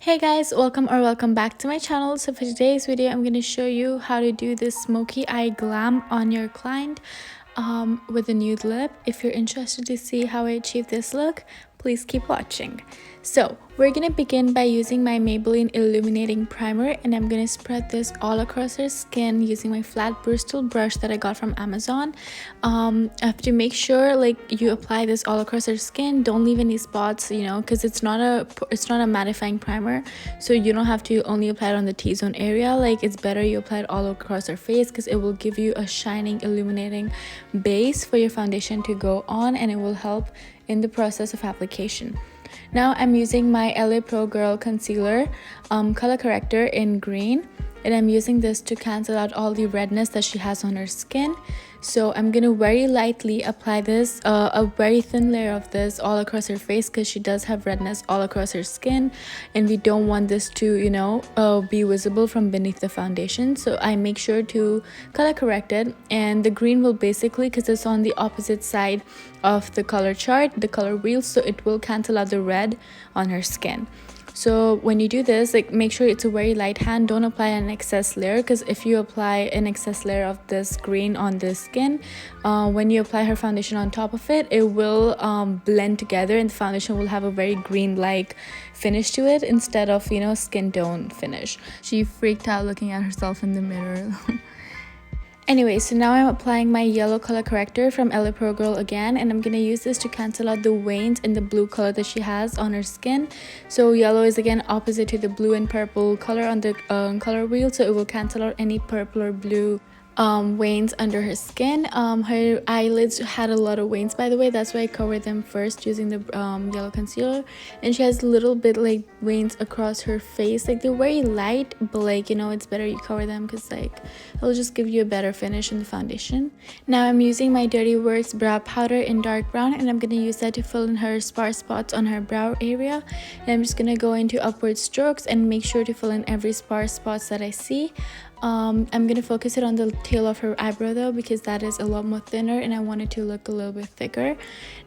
Hey guys, welcome back to my channel. So for today's video, I'm going to show you how to do this smoky eye glam on your client with a nude lip. If you're interested to see how I achieve this look, please keep watching. So we're going to begin by using my Maybelline Illuminating Primer, and I'm going to spread this all across her skin using my flat bristle brush that I got from Amazon. I have to make sure like you apply this all across her skin. Don't leave any spots, because it's not a mattifying primer, so you don't have to only apply it on the T-zone area. Like, it's better you apply it all across her face because it will give you a shining, illuminating base for your foundation to go on, and it will help in the process of application. Now I'm using my LA Pro Girl concealer color corrector in green, and I'm using this to cancel out all the redness that she has on her skin. So I'm gonna very lightly apply this, a very thin layer of this all across her face, because she does have redness all across her skin, and we don't want this to be visible from beneath the foundation. So I make sure to color correct it, and the green will basically, because it's on the opposite side of the color chart, the color wheel, so it will cancel out the red on her skin. So when you do this, like, make sure it's a very light hand. Don't apply an excess layer, because if you apply an excess layer of this green on this skin, when you apply her foundation on top of it, it will blend together, and the foundation will have a very green like finish to it instead of skin tone finish. She freaked out looking at herself in the mirror. Anyway, so now I'm applying my yellow color corrector from LA Pro Girl again, and I'm going to use this to cancel out the veins in the blue color that she has on her skin. So yellow is again opposite to the blue and purple color on the color wheel, so it will cancel out any purple or blue veins under her skin. Her eyelids had a lot of veins, by the way. That's why I covered them first using the yellow concealer, and she has a little bit like veins across her face. Like, they're very light, but like, it's better you cover them, because like it'll just give you a better finish in the foundation. Now I'm using my Dirty Works brow powder in dark brown, and I'm going to use that to fill in her sparse spots on her brow area. And I'm just going to go into upward strokes and make sure to fill in every sparse spots that I see. I'm going to focus it on the tail of her eyebrow though, because that is a lot more thinner and I want it to look a little bit thicker.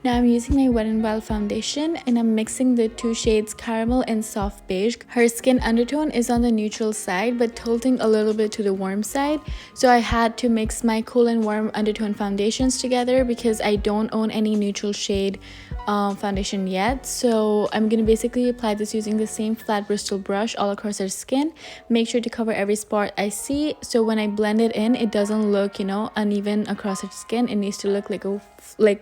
Now I'm using my Wet n Wild foundation, and I'm mixing the two shades Caramel and Soft Beige. Her skin undertone is on the neutral side but tilting a little bit to the warm side, so I had to mix my cool and warm undertone foundations together because I don't own any neutral shade foundation yet. So I'm gonna basically apply this using the same flat bristle brush all across her skin. Make sure to cover every spot I see, so when I blend it in, it doesn't look uneven across her skin. It needs to look like a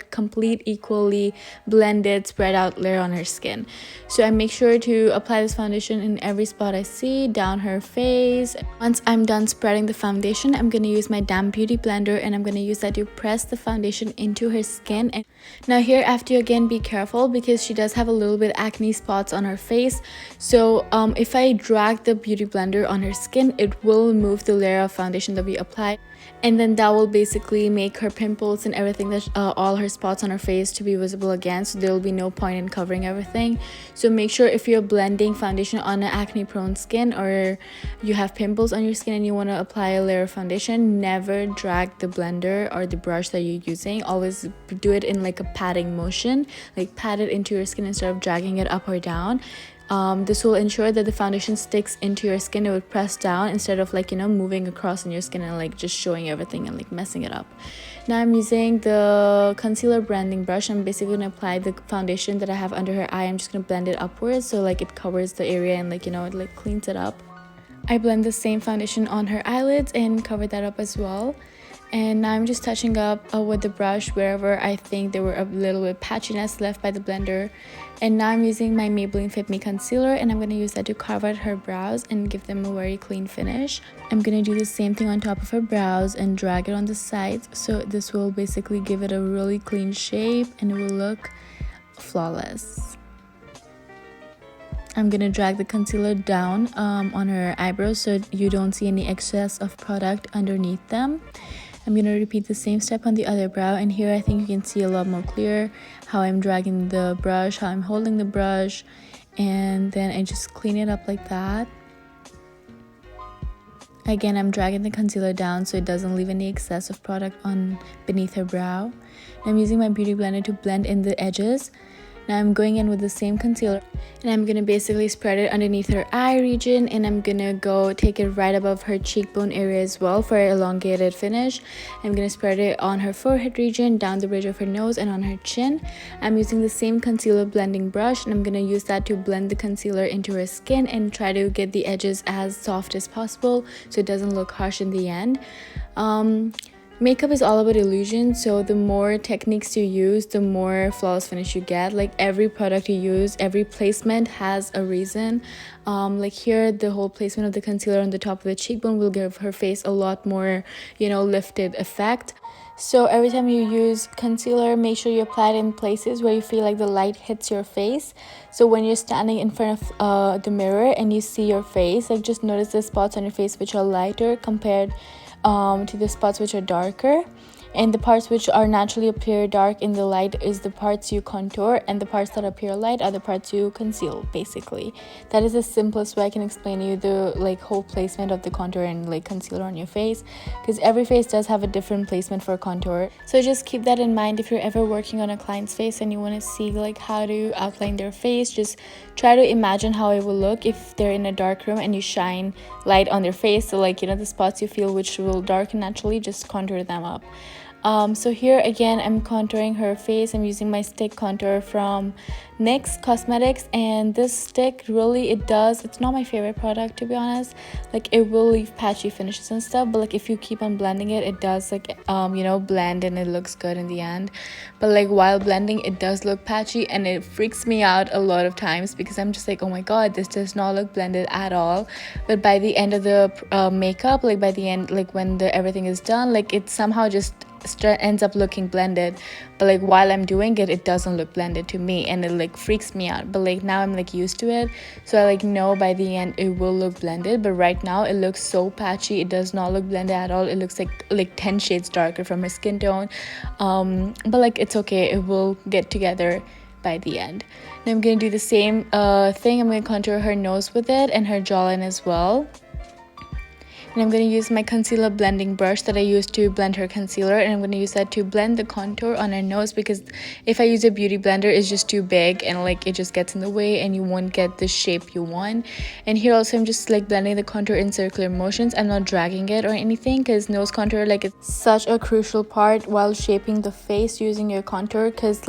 complete, equally blended, spread out layer on her skin. So I make sure to apply this foundation in every spot I see, down her face. Once I'm done spreading the foundation, I'm going to use my damp beauty blender, and I'm going to use that to press the foundation into her skin. And now here I have to again be careful, because she does have a little bit acne spots on her face. So if I drag the beauty blender on her skin, it will move the layer of foundation that we applied, and then that will basically make her pimples and everything, that all her spots on her face, to be visible again. So there will be no point in covering everything. So make sure, if you're blending foundation on an acne prone skin, or you have pimples on your skin and you want to apply a layer of foundation, never drag the blender or the brush that you're using. Always do it in like a patting motion, like pat it into your skin instead of dragging it up or down. This will ensure that the foundation sticks into your skin. It would press down instead of moving across on your skin and like just showing everything and like messing it up. Now I'm using the concealer blending brush. I'm basically going to apply the foundation that I have under her eye. I'm just going to blend it upwards, so like it covers the area and it like cleans it up. I blend the same foundation on her eyelids and cover that up as well. And now I'm just touching up with the brush wherever I think there were a little bit patchiness left by the blender. And now I'm using my Maybelline Fit Me concealer, and I'm going to use that to carve out her brows and give them a very clean finish. I'm going to do the same thing on top of her brows and drag it on the sides, so this will basically give it a really clean shape and it will look flawless. I'm going to drag the concealer down on her eyebrows so you don't see any excess of product underneath them. I'm going to repeat the same step on the other brow, and here I think you can see a lot more clear how I'm dragging the brush, how I'm holding the brush, and then I just clean it up like that. Again, I'm dragging the concealer down so it doesn't leave any excess of product on beneath her brow. I'm using my beauty blender to blend in the edges. Now I'm going in with the same concealer, and I'm gonna basically spread it underneath her eye region, and I'm gonna go take it right above her cheekbone area as well for an elongated finish. I'm gonna spread it on her forehead region, down the bridge of her nose, and on her chin. I'm using the same concealer blending brush, and I'm gonna use that to blend the concealer into her skin and try to get the edges as soft as possible so it doesn't look harsh in the end. Makeup is all about illusion, so the more techniques you use, the more flawless finish you get. Like every product you use, every placement has a reason. Like here, the whole placement of the concealer on the top of the cheekbone will give her face a lot more, lifted effect. So every time you use concealer, make sure you apply it in places where you feel like the light hits your face. So when you're standing in front of the mirror and you see your face, like just notice the spots on your face which are lighter compared to the spots which are darker, and the parts which are naturally appear dark in the light is the parts you contour, and the parts that appear light are the parts you conceal. Basically, that is the simplest way I can explain to you the whole placement of the contour and concealer on your face, because every face does have a different placement for contour. So just keep that in mind if you're ever working on a client's face and you want to see how to outline their face. Just try to imagine how it will look if they're in a dark room and you shine light on their face. So the spots you feel which will darken naturally, just contour them up. So here again, I'm contouring her face. I'm using my stick contour from NYX Cosmetics, and this stick really, it's not my favorite product, to be honest. It will leave patchy finishes and stuff, but if you keep on blending it, it does blend and it looks good in the end. But while blending, it does look patchy, and it freaks me out a lot of times because I'm just oh my god, this does not look blended at all. But by the end of the makeup, by the end, when everything is done, it somehow just ends up looking blended. But while I'm doing it, it doesn't look blended to me, and it freaks me out. But now I'm used to it, so I know by the end it will look blended. But right now it looks so patchy, it does not look blended at all. It looks like 10 shades darker from her skin tone, but it's okay, it will get together by the end. Now I'm gonna do the same thing. I'm gonna contour her nose with it and her jawline as well. And I'm going to use my concealer blending brush that I used to blend her concealer, and I'm going to use that to blend the contour on her nose, because if I use a beauty blender, it's just too big and it just gets in the way and you won't get the shape you want. And here also I'm just blending the contour in circular motions. I'm not dragging it or anything, because nose contour it's such a crucial part while shaping the face using your contour, because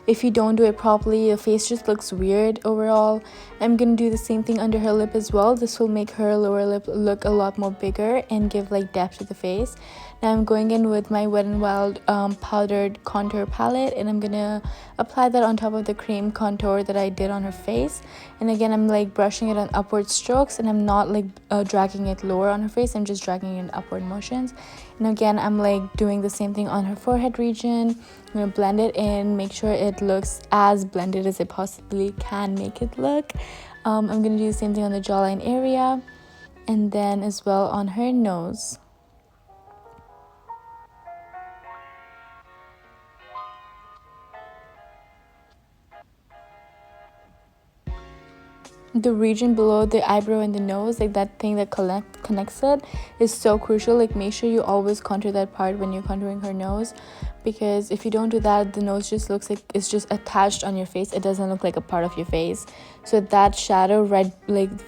if you don't do it properly, your face just looks weird overall. I'm going to do the same thing under her lip as well. This will make her lower lip look a lot more bigger and give depth to the face. Now I'm going in with my Wet n Wild powdered contour palette, and I'm gonna apply that on top of the cream contour that I did on her face. And again, I'm brushing it on upward strokes, and I'm not dragging it lower on her face. I'm just dragging it in upward motions. And again, I'm doing the same thing on her forehead region. I'm gonna blend it in, make sure it looks as blended as it possibly can make it look. I'm gonna do the same thing on the jawline area, and then as well on her nose. The region below the eyebrow and the nose, that thing that connects it, is so crucial. Make sure you always contour that part when you're contouring her nose, because if you don't do that, the nose just looks like it's just attached on your face. It doesn't look like a part of your face. So that shadow right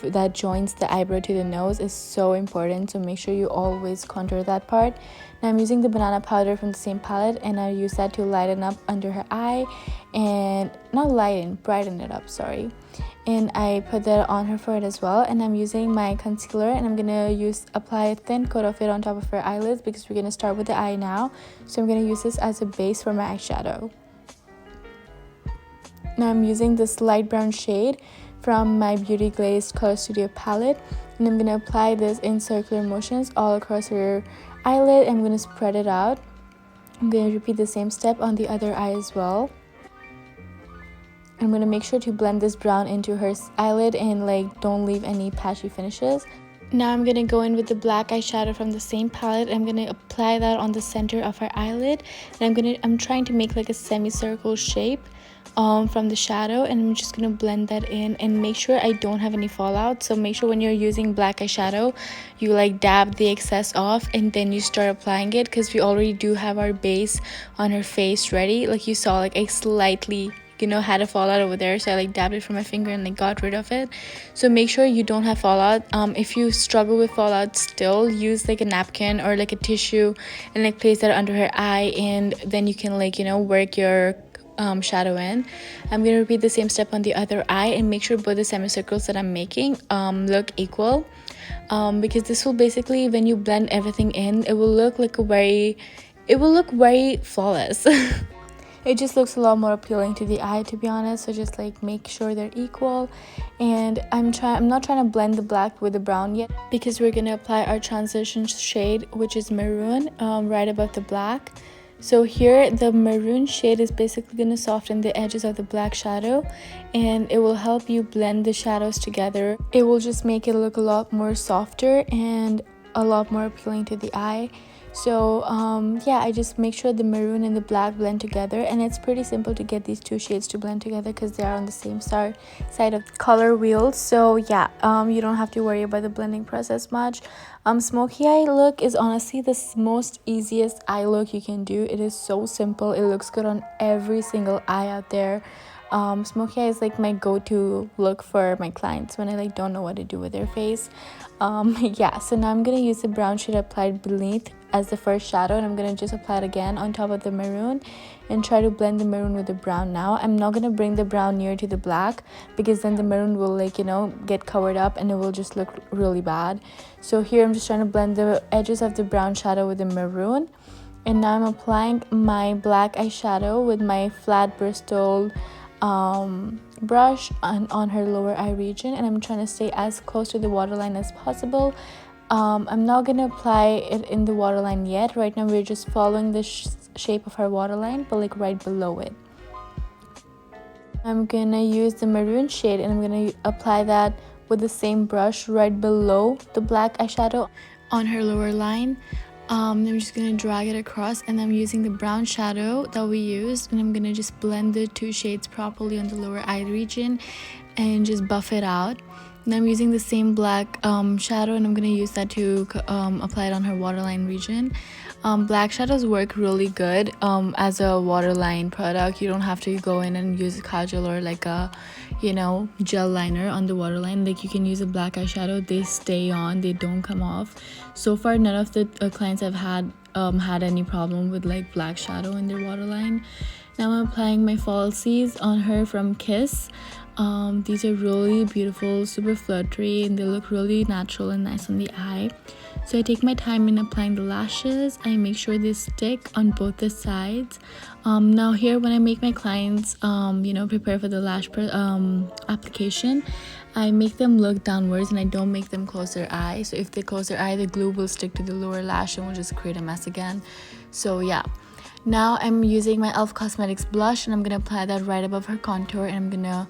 that joins the eyebrow to the nose is so important, so make sure you always contour that part. Now I'm using the banana powder from the same palette, and I use that to lighten up under her eye, and brighten it up, sorry. And I put that on her forehead as well. And I'm using my concealer, and I'm gonna apply a thin coat of it on top of her eyelids, because we're gonna start with the eye now. So I'm gonna use this as a base for my eyeshadow. Now I'm using this light brown shade from my Beauty Glazed Color Studio palette, and I'm gonna apply this in circular motions all across her eyelid. I'm gonna spread it out. I'm gonna repeat the same step on the other eye as well. I'm going to make sure to blend this brown into her eyelid and don't leave any patchy finishes. Now I'm going to go in with the black eyeshadow from the same palette. I'm going to apply that on the center of her eyelid, and I'm trying to make a semicircle shape from the shadow, and I'm just going to blend that in and make sure I don't have any fallout. So make sure when you're using black eyeshadow, you dab the excess off and then you start applying it, because we already do have our base on her face ready. You saw I slightly had a fallout over there, so I like dabbed it from my finger and like got rid of it. So make sure you don't have fallout. If you struggle with fallout still, use like a napkin or like a tissue and like place that under her eye, and then you can like work your shadow in. I'm gonna repeat the same step on the other eye and make sure both the semicircles that I'm making look equal, because this will basically, when you blend everything in, it will look very flawless. It just looks a lot more appealing to the eye, to be honest. So just like make sure they're equal. And I'm not trying to blend the black with the brown yet, because we're gonna apply our transition shade, which is maroon, right above the black. So here the maroon shade is basically going to soften the edges of the black shadow, and it will help you blend the shadows together. It will just make it look a lot more softer and a lot more appealing to the eye. So yeah, I just make sure the maroon and the black blend together, and it's pretty simple to get these two shades to blend together because they are on the same side of the color wheel. So yeah, you don't have to worry about the blending process much. Smoky eye look is honestly the most easiest eye look you can do. It is so simple. It looks good on every single eye out there. Smoky eye is like my go-to look for my clients when I like don't know what to do with their face. Yeah, so now I'm gonna use the brown shade applied beneath as the first shadow, and I'm gonna just apply it again on top of the maroon and try to blend the maroon with the brown. Now I'm not gonna bring the brown near to the black, because then the maroon will like get covered up and it will just look really bad. So here I'm just trying to blend the edges of the brown shadow with the maroon, and now I'm applying my black eyeshadow with my flat Bristol brush on her lower eye region, and I'm trying to stay as close to the waterline as possible. I'm not gonna apply it in the waterline yet. Right now we're just following the shape of her waterline, but like right below it. I'm gonna use the maroon shade and I'm gonna apply that with the same brush right below the black eyeshadow on her lower line. I'm just gonna drag it across, and I'm using the brown shadow that we used, and I'm gonna just blend the two shades properly on the lower eye region and just buff it out. And I'm using the same black shadow, and I'm gonna use that to apply it on her waterline region. Black shadows work really good as a waterline product. You don't have to go in and use a kajal or like a gel liner on the waterline. Like you can use a black eyeshadow, they stay on, they don't come off. So far none of the clients I've had any problem with like black shadow in their waterline. Now I'm applying my falsies on her from Kiss. These are really beautiful, super fluttery, and they look really natural and nice on the eye. So I take my time in applying the lashes. I make sure they stick on both the sides. Now here, when I make my clients prepare for the lash application, I make them look downwards and I don't make them close their eye. So if they close their eye, the glue will stick to the lower lash and will just create a mess again. So yeah. Now I'm using my e.l.f. Cosmetics blush, and I'm gonna apply that right above her contour, and I'm gonna,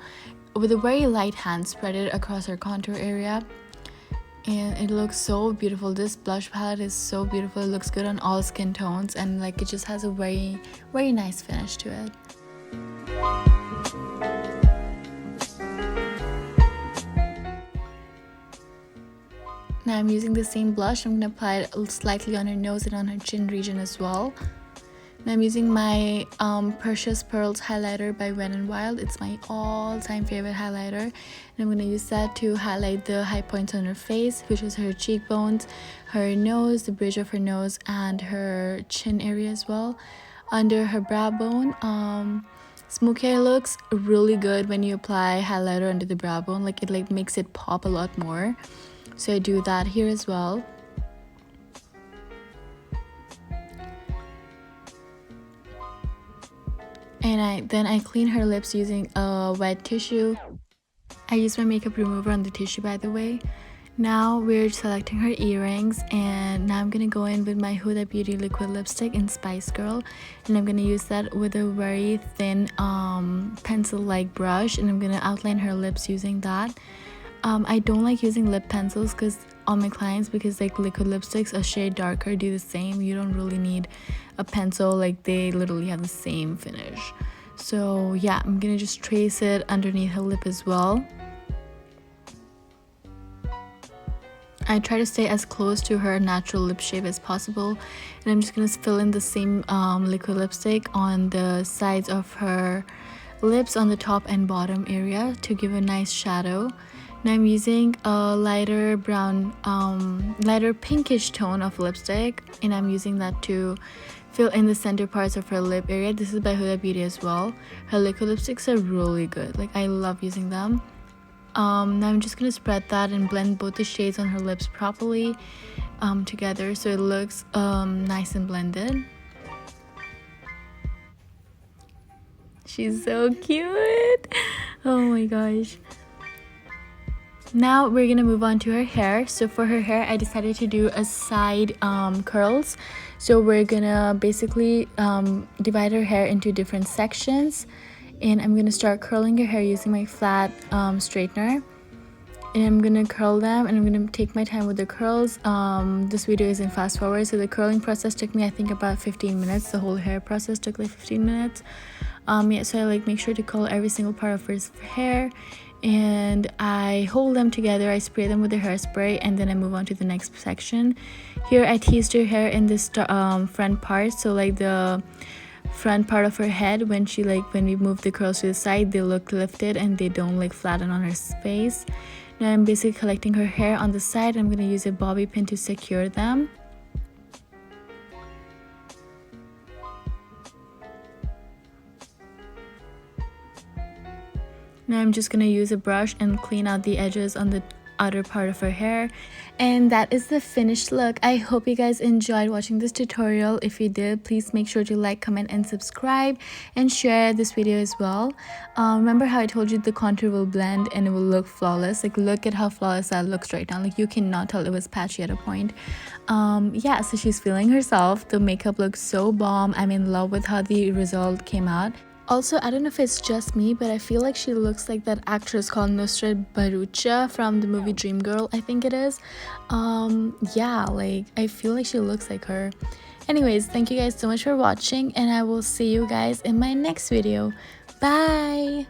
with a very light hand, spread it across her contour area, and it looks so beautiful. This blush palette is so beautiful. It looks good on all skin tones, and like it just has a very, very nice finish to it. Now I'm using the same blush. I'm gonna apply it slightly on her nose and on her chin region as well. Now I'm using my Precious Pearls highlighter by Wet n Wild. It's my all-time favorite highlighter, and I'm going to use that to highlight the high points on her face, which is her cheekbones, her nose, the bridge of her nose, and her chin area as well. Under her brow bone, Smoky eye looks really good when you apply highlighter under the brow bone. Like it makes it pop a lot more. So I do that here as well. And then I clean her lips using a wet tissue. I use my makeup remover on the tissue, by the way. Now we're selecting her earrings, and now I'm gonna go in with my Huda Beauty liquid lipstick in Spice Girl, and I'm gonna use that with a very thin pencil-like brush, and I'm gonna outline her lips using that. I don't like using lip pencils on my clients, because like liquid lipsticks a shade darker do the same. You don't really need a pencil, like they literally have the same finish. So yeah, I'm gonna just trace it underneath her lip as well. I try to stay as close to her natural lip shape as possible, and I'm just gonna fill in the same liquid lipstick on the sides of her lips on the top and bottom area to give a nice shadow. Now I'm using a lighter brown, lighter pinkish tone of lipstick, and I'm using that to fill in the center parts of her lip area. This is by Huda Beauty as well. Her liquid lipsticks are really good. Like, I love using them. Now I'm just gonna spread that and blend both the shades on her lips properly together so it looks nice and blended. She's so cute. Oh my gosh. Now we're gonna move on to her hair. So for her hair, I decided to do a side curls. So we're gonna basically divide her hair into different sections, and I'm gonna start curling her hair using my flat straightener, and I'm gonna curl them, and I'm gonna take my time with the curls. This video is in fast forward, so the curling process took me, I think, about 15 minutes. The whole hair process took like 15 minutes. Yeah, so I like make sure to curl every single part of her hair, and I hold them together. I spray them with the hairspray, and then I move on to the next section. Here I teased her hair in this front part, so like the front part of her head, when we move the curls to the side, they look lifted and they don't like flatten on her face. Now I'm basically collecting her hair on the side. I'm going to use a bobby pin to secure them. Now I'm just going to use a brush and clean out the edges on the outer part of her hair, and that is the finished look. I hope you guys enjoyed watching this tutorial. If you did, please make sure to like, comment, and subscribe, and share this video as well. Remember how I told you the contour will blend and it will look flawless? Like, look at how flawless that looks right now. Like, you cannot tell it was patchy at a point. Yeah, so she's feeling herself. The makeup looks so bomb. I'm in love with how the result came out. Also, I don't know if it's just me, but I feel like she looks like that actress called Nusrat Bharucha from the movie Dreamgirl, I think it is. Yeah, like, I feel like she looks like her. Anyways, thank you guys so much for watching, and I will see you guys in my next video. Bye!